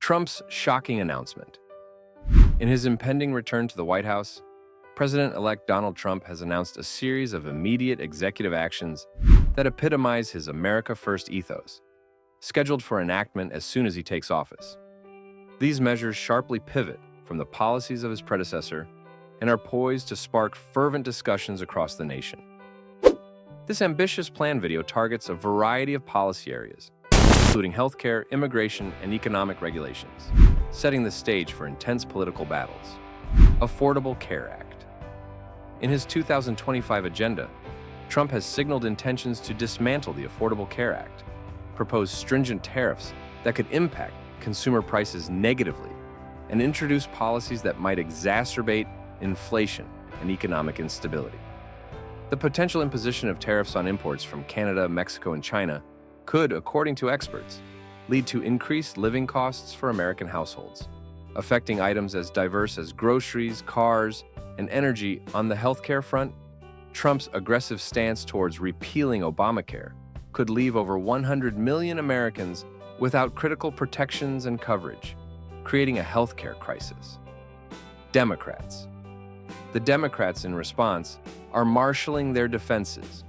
Trump's shocking announcement. In his impending return to the White House, President-elect Donald Trump has announced a series of immediate executive actions that epitomize his America First ethos, scheduled for enactment as soon as he takes office. These measures sharply pivot from the policies of his predecessor and are poised to spark fervent discussions across the nation. This ambitious plan video targets a variety of policy areas, including healthcare, immigration, and economic regulations, setting the stage for intense political battles. Affordable Care Act. In his 2025 agenda, Trump has signaled intentions to dismantle the Affordable Care Act, propose stringent tariffs that could impact consumer prices negatively, and introduce policies that might exacerbate inflation and economic instability. The potential imposition of tariffs on imports from Canada, Mexico, and China could, according to experts, lead to increased living costs for American households, affecting items as diverse as groceries, cars, and energy. On the healthcare front, Trump's aggressive stance towards repealing Obamacare could leave over 100 million Americans without critical protections and coverage, creating a healthcare crisis. Democrats. The Democrats, in response, are marshaling their defenses,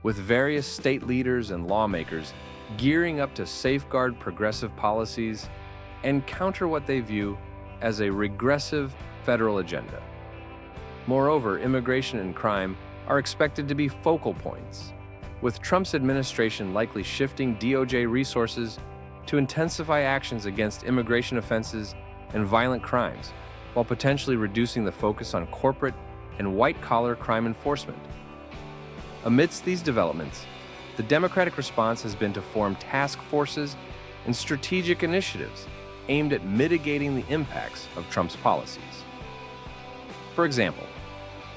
with various state leaders and lawmakers gearing up to safeguard progressive policies and counter what they view as a regressive federal agenda. Moreover, immigration and crime are expected to be focal points, with Trump's administration likely shifting DOJ resources to intensify actions against immigration offenses and violent crimes, while potentially reducing the focus on corporate and white-collar crime enforcement. Amidst these developments, the Democratic response has been to form task forces and strategic initiatives aimed at mitigating the impacts of Trump's policies. For example,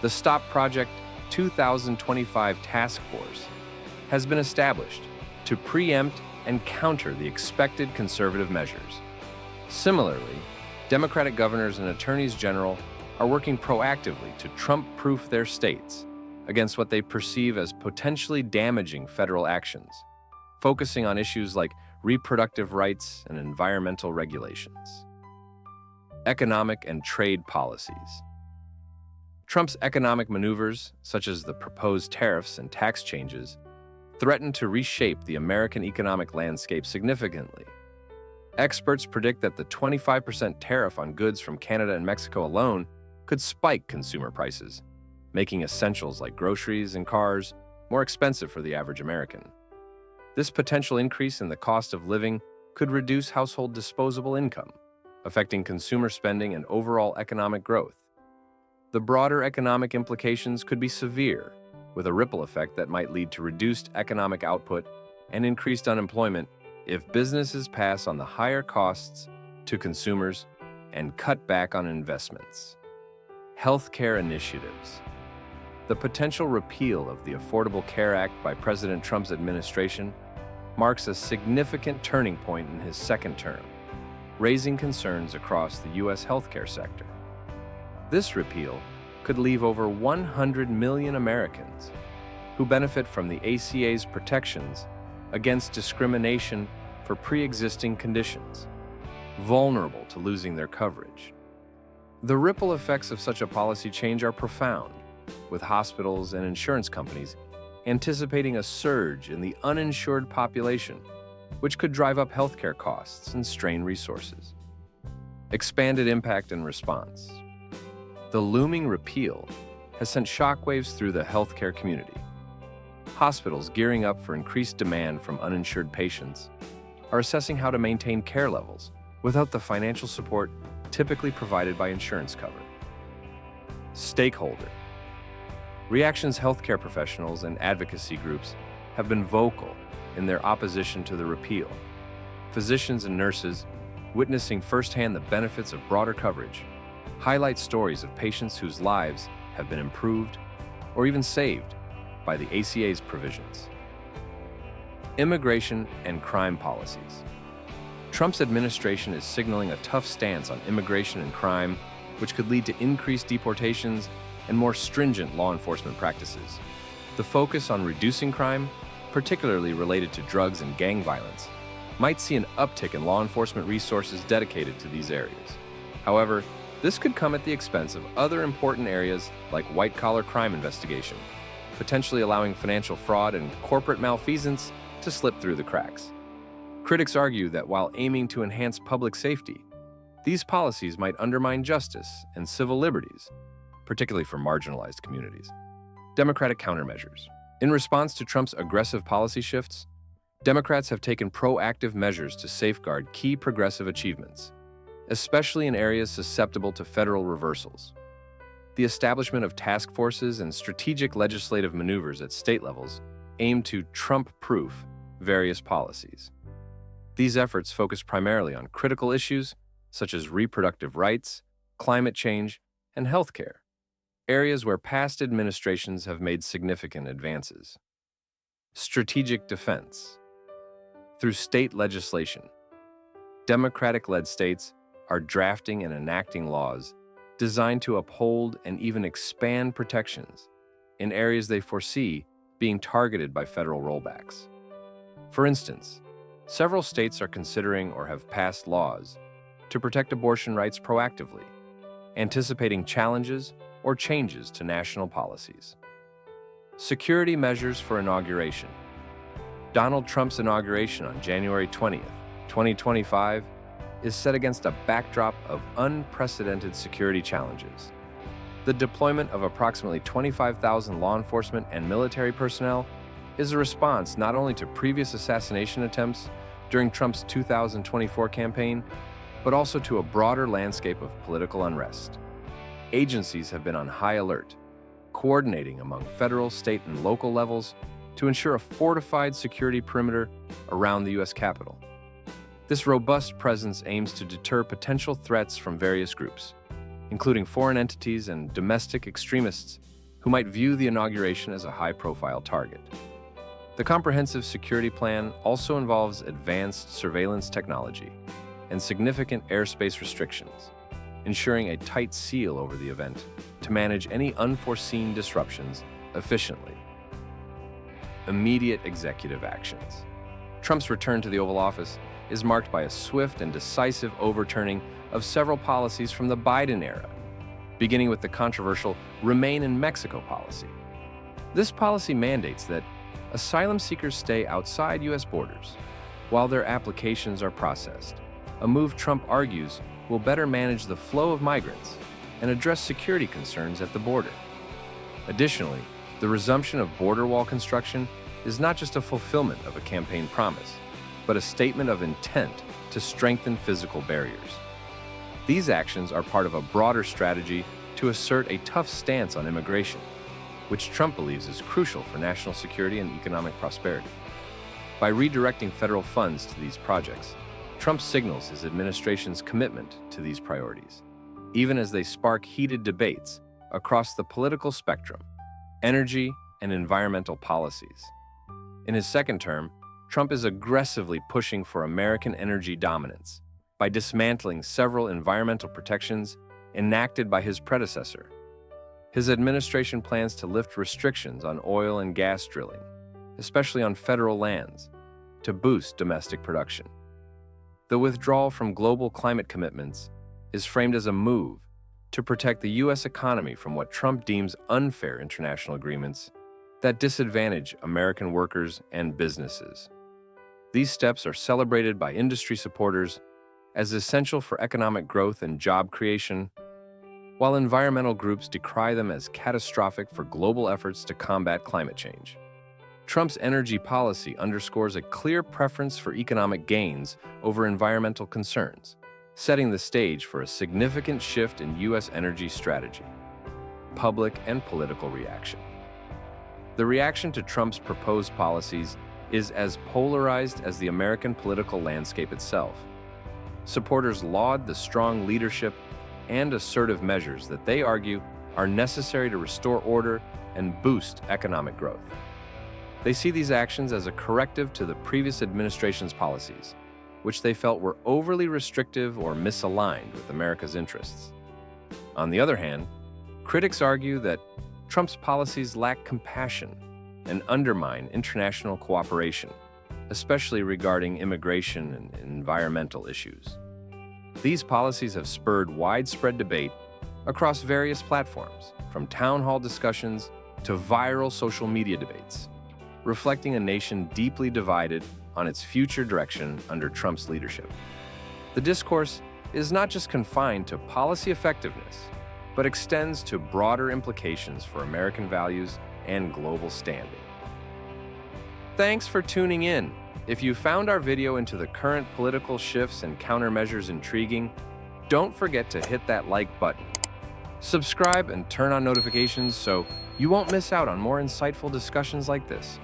the Stop Project 2025 Task Force has been established to preempt and counter the expected conservative measures. Similarly, Democratic governors and attorneys general are working proactively to Trump-proof their states against what they perceive as potentially damaging federal actions, focusing on issues like reproductive rights and environmental regulations. Economic and trade policies. Trump's economic maneuvers, such as the proposed tariffs and tax changes, threaten to reshape the American economic landscape significantly. Experts predict that the 25% tariff on goods from Canada and Mexico alone could spike consumer prices, making essentials like groceries and cars more expensive for the average American. This potential increase in the cost of living could reduce household disposable income, affecting consumer spending and overall economic growth. The broader economic implications could be severe, with a ripple effect that might lead to reduced economic output and increased unemployment if businesses pass on the higher costs to consumers and cut back on investments. Healthcare initiatives. The potential repeal of the Affordable Care Act by President Trump's administration marks a significant turning point in his second term, raising concerns across the U.S. healthcare sector. This repeal could leave over 100 million Americans who benefit from the ACA's protections against discrimination for pre-existing conditions, vulnerable to losing their coverage. The ripple effects of such a policy change are profound, with hospitals and insurance companies anticipating a surge in the uninsured population, which could drive up healthcare costs and strain resources. Expanded impact and response. The looming repeal has sent shockwaves through the healthcare community. Hospitals gearing up for increased demand from uninsured patients are assessing how to maintain care levels without the financial support typically provided by insurance cover. Stakeholder. Reaction's healthcare professionals and advocacy groups have been vocal in their opposition to the repeal. Physicians and nurses, witnessing firsthand the benefits of broader coverage, highlight stories of patients whose lives have been improved or even saved by the ACA's provisions. Immigration and crime policies. Trump's administration is signaling a tough stance on immigration and crime, which could lead to increased deportations and more stringent law enforcement practices. The focus on reducing crime, particularly related to drugs and gang violence, might see an uptick in law enforcement resources dedicated to these areas. However, this could come at the expense of other important areas like white-collar crime investigation, potentially allowing financial fraud and corporate malfeasance to slip through the cracks. Critics argue that while aiming to enhance public safety, these policies might undermine justice and civil liberties, particularly for marginalized communities. Democratic countermeasures. In response to Trump's aggressive policy shifts, Democrats have taken proactive measures to safeguard key progressive achievements, especially in areas susceptible to federal reversals. The establishment of task forces and strategic legislative maneuvers at state levels aim to Trump-proof various policies. These efforts focus primarily on critical issues such as reproductive rights, climate change, and healthcare, areas where past administrations have made significant advances. Strategic defense. Through state legislation, Democratic-led states are drafting and enacting laws designed to uphold and even expand protections in areas they foresee being targeted by federal rollbacks. For instance, several states are considering or have passed laws to protect abortion rights proactively, anticipating challenges or changes to national policies. Security measures for inauguration. Donald Trump's inauguration on January 20th, 2025, is set against a backdrop of unprecedented security challenges. The deployment of approximately 25,000 law enforcement and military personnel is a response not only to previous assassination attempts during Trump's 2024 campaign, but also to a broader landscape of political unrest. Agencies have been on high alert, coordinating among federal, state, and local levels to ensure a fortified security perimeter around the U.S. Capitol. This robust presence aims to deter potential threats from various groups, including foreign entities and domestic extremists who might view the inauguration as a high-profile target. The comprehensive security plan also involves advanced surveillance technology and significant airspace restrictions, ensuring a tight seal over the event to manage any unforeseen disruptions efficiently. Immediate executive actions. Trump's return to the Oval Office is marked by a swift and decisive overturning of several policies from the Biden era, beginning with the controversial Remain in Mexico policy. This policy mandates that asylum seekers stay outside U.S. borders while their applications are processed, a move Trump argues will better manage the flow of migrants and address security concerns at the border. Additionally, the resumption of border wall construction is not just a fulfillment of a campaign promise, but a statement of intent to strengthen physical barriers. These actions are part of a broader strategy to assert a tough stance on immigration, which Trump believes is crucial for national security and economic prosperity. By redirecting federal funds to these projects, Trump signals his administration's commitment to these priorities, even as they spark heated debates across the political spectrum, energy, and environmental policies. In his second term, Trump is aggressively pushing for American energy dominance by dismantling several environmental protections enacted by his predecessor. His administration plans to lift restrictions on oil and gas drilling, especially on federal lands, to boost domestic production. The withdrawal from global climate commitments is framed as a move to protect the U.S. economy from what Trump deems unfair international agreements that disadvantage American workers and businesses. These steps are celebrated by industry supporters as essential for economic growth and job creation, while environmental groups decry them as catastrophic for global efforts to combat climate change. Trump's energy policy underscores a clear preference for economic gains over environmental concerns, setting the stage for a significant shift in U.S. energy strategy. Public and political reaction. The reaction to Trump's proposed policies is as polarized as the American political landscape itself. Supporters laud the strong leadership and assertive measures that they argue are necessary to restore order and boost economic growth. They see these actions as a corrective to the previous administration's policies, which they felt were overly restrictive or misaligned with America's interests. On the other hand, critics argue that Trump's policies lack compassion and undermine international cooperation, especially regarding immigration and environmental issues. These policies have spurred widespread debate across various platforms, from town hall discussions to viral social media debates, reflecting a nation deeply divided on its future direction under Trump's leadership. The discourse is not just confined to policy effectiveness, but extends to broader implications for American values and global standing. Thanks for tuning in. If you found our video into the current political shifts and countermeasures intriguing, don't forget to hit that like button. Subscribe and turn on notifications so you won't miss out on more insightful discussions like this.